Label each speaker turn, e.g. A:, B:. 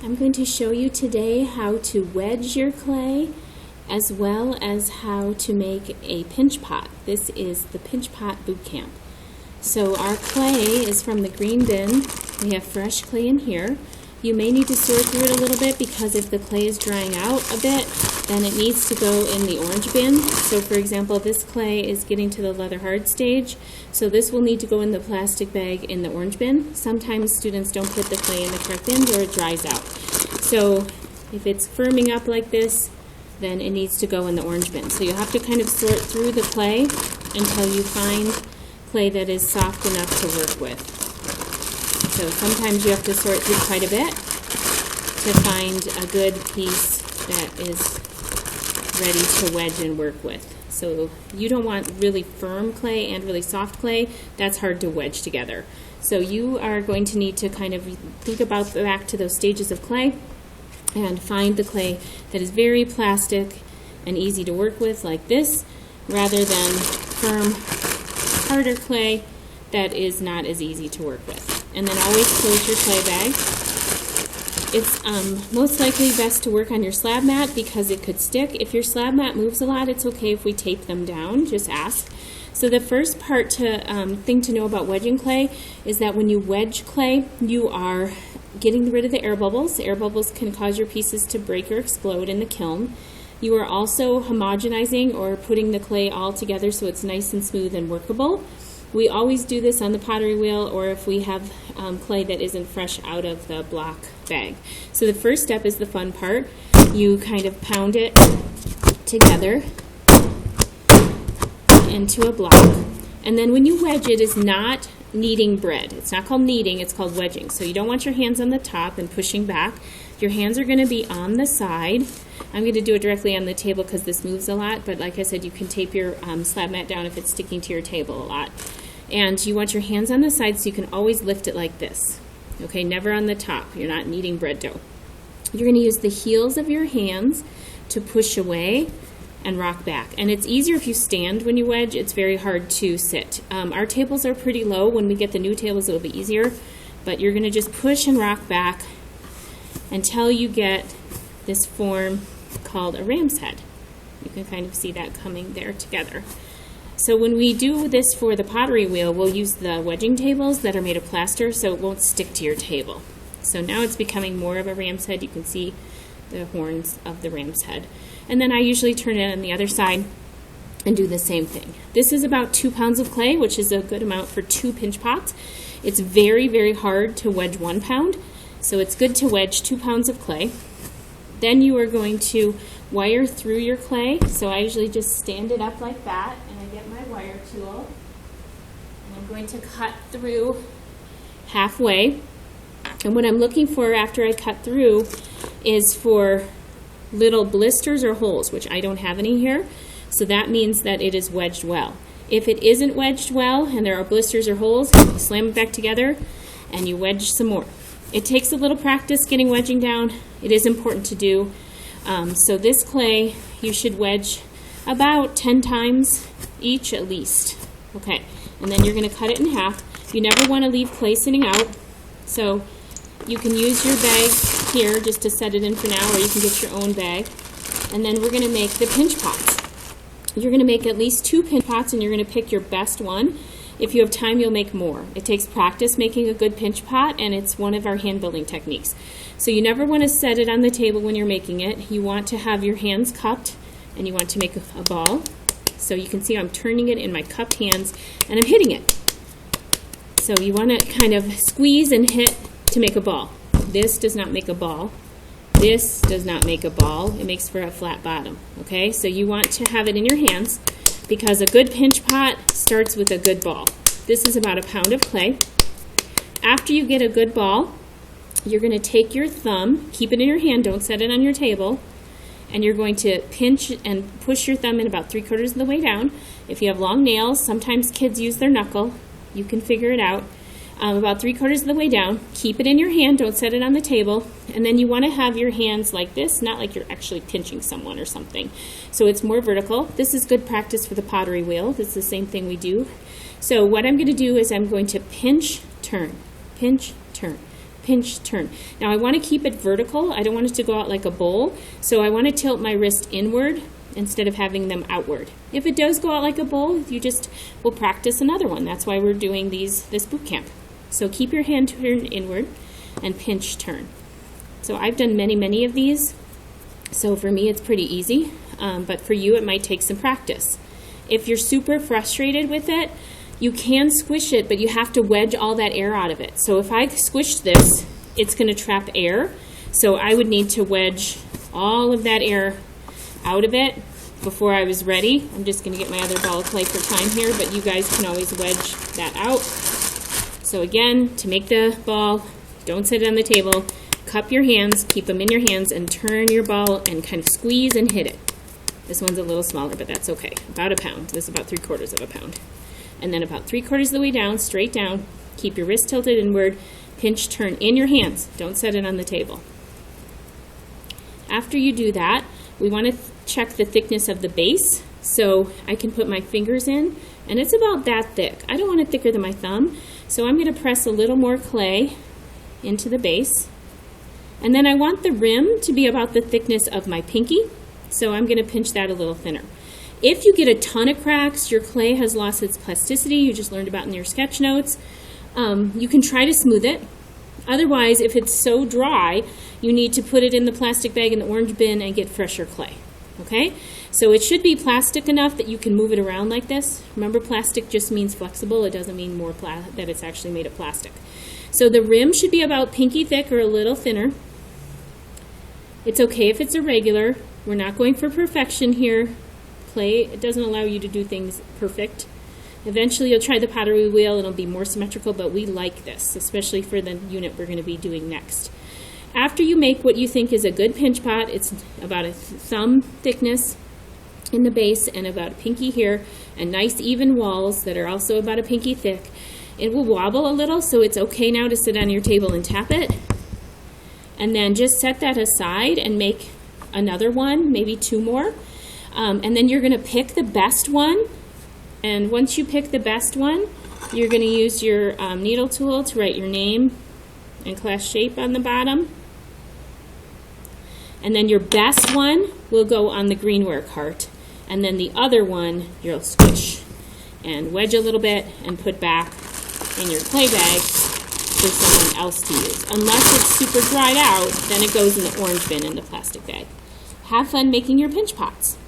A: I'm going to show you today how to wedge your clay as well as how to make a pinch pot. This is the Pinch Pot Bootcamp. So our clay is from the green bin. We have fresh clay in here. You may need to sort through it a little bit because if the clay is drying out a bit, then it needs to go in the orange bin. So for example, this clay is getting to the leather hard stage, so this will need to go in the plastic bag in the orange bin. Sometimes students don't put the clay in the correct bin or it dries out. So if it's firming up like this, then it needs to go in the orange bin. So you'll have to kind of sort through the clay until you find clay that is soft enough to work with. So sometimes you have to sort through quite a bit to find a good piece that is ready to wedge and work with. So you don't want really firm clay and really soft clay. That's hard to wedge together. So you are going to need to kind of think about back to those stages of clay and find the clay that is very plastic and easy to work with like this, rather than firm, harder clay that is not as easy to work with. And then always close your clay bag. It's most likely best to work on your slab mat because it could stick. If your slab mat moves a lot, it's okay if we tape them down, just ask. So the first thing to know about wedging clay is that when you wedge clay, you are getting rid of the air bubbles. The air bubbles can cause your pieces to break or explode in the kiln. You are also homogenizing or putting the clay all together so it's nice and smooth and workable. We always do this on the pottery wheel or if we have clay that isn't fresh out of the block bag. So the first step is the fun part. You kind of pound it together into a block. And then when you wedge it, is not kneading bread. It's not called kneading, it's called wedging. So you don't want your hands on the top and pushing back. Your hands are going to be on the side. I'm going to do it directly on the table because this moves a lot, but like I said, you can tape your slab mat down if it's sticking to your table a lot. And you want your hands on the side so you can always lift it like this. Okay, never on the top. You're not kneading bread dough. You're going to use the heels of your hands to push away and rock back. And it's easier if you stand when you wedge. It's very hard to sit. Our tables are pretty low. When we get the new tables, it'll be easier. But you're going to just push and rock back until you get this form called a ram's head. You can kind of see that coming there together. So when we do this for the pottery wheel, we'll use the wedging tables that are made of plaster so it won't stick to your table. So now it's becoming more of a ram's head. You can see the horns of the ram's head. And then I usually turn it on the other side and do the same thing. This is about 2 pounds of clay, which is a good amount for 2 pinch pots. It's very, very hard to wedge 1 pound, so it's good to wedge 2 pounds of clay. Then you are going to wire through your clay. So I usually just stand it up like that, and I get my wire tool, and I'm going to cut through halfway. And what I'm looking for after I cut through is for little blisters or holes, which I don't have any here. So that means that it is wedged well. If it isn't wedged well and there are blisters or holes, you slam it back together and you wedge some more. It takes a little practice getting wedging down. It is important to do. So this clay you should wedge about 10 times each at least. Okay, and then you're going to cut it in half. You never want to leave clay sitting out. So you can use your bag here just to set it in for now, or you can get your own bag. And then we're going to make the pinch pots. You're going to make at least 2 pinch pots, and you're going to pick your best one. If you have time, you'll make more. It takes practice making a good pinch pot, and it's one of our hand building techniques. So you never want to set it on the table when you're making it. You want to have your hands cupped, and you want to make a ball. So you can see I'm turning it in my cupped hands, and I'm hitting it. So you want to kind of squeeze and hit to make a ball. This does not make a ball. This does not make a ball. It makes for a flat bottom. Okay, so you want to have it in your hands because a good pinch pot starts with a good ball. This is about 1 pound of clay. After you get a good ball, you're going to take your thumb, keep it in your hand, don't set it on your table, and you're going to pinch and push your thumb in about 3/4 of the way down. If you have long nails, sometimes kids use their knuckle. You can figure it out. About 3/4 of the way down. Keep it in your hand, don't set it on the table, and then you want to have your hands like this, not like you're actually pinching someone or something. So it's more vertical. This is good practice for the pottery wheel. This is the same thing we do. So what I'm going to do is I'm going to pinch, turn, pinch, turn, pinch, turn. Now I want to keep it vertical. I don't want it to go out like a bowl, so I want to tilt my wrist inward instead of having them outward. If it does go out like a bowl, you just will practice another one. That's why we're doing this boot camp. So keep your hand turned inward and pinch, turn. So I've done many of these, so for me it's pretty easy, but for you it might take some practice. If you're super frustrated with it, you can squish it, but you have to wedge all that air out of it. So if I squish this, it's going to trap air, so I would need to wedge all of that air out of it before I was ready. I'm just going to get my other ball of clay for time here, but you guys can always wedge that out. So again, to make the ball, don't sit it on the table, cup your hands, keep them in your hands, and turn your ball and kind of squeeze and hit it. This one's a little smaller, but that's okay. About a pound. This is about 3/4 of a pound. And then about 3/4 of the way down, straight down, keep your wrist tilted inward, pinch, turn in your hands. Don't set it on the table. After you do that, we want to check the thickness of the base. So I can put my fingers in, and it's about that thick. I don't want it thicker than my thumb, so I'm going to press a little more clay into the base. And then I want the rim to be about the thickness of my pinky, so I'm going to pinch that a little thinner. If you get a ton of cracks, your clay has lost its plasticity, you just learned about in your sketch notes, you can try to smooth it. Otherwise, if it's so dry, you need to put it in the plastic bag in the orange bin and get fresher clay. Okay? So it should be plastic enough that you can move it around like this. Remember, plastic just means flexible. It doesn't mean that it's actually made of plastic. So the rim should be about pinky thick or a little thinner. It's okay if it's irregular. We're not going for perfection here. Clay, it doesn't allow you to do things perfect. Eventually you'll try the pottery wheel, it'll be more symmetrical, but we like this, especially for the unit we're going to be doing next. After you make what you think is a good pinch pot, it's about a thumb thickness in the base and about a pinky here, and nice even walls that are also about a pinky thick. It will wobble a little, so it's okay now to sit on your table and tap it. And then just set that aside and make another one, maybe two more. And then you're going to pick the best one. And once you pick the best one, you're going to use your needle tool to write your name and class shape on the bottom. And then your best one will go on the greenware cart. And then the other one you'll squish and wedge a little bit and put back in your clay bag for someone else to use. Unless it's super dried out, then it goes in the orange bin in the plastic bag. Have fun making your pinch pots.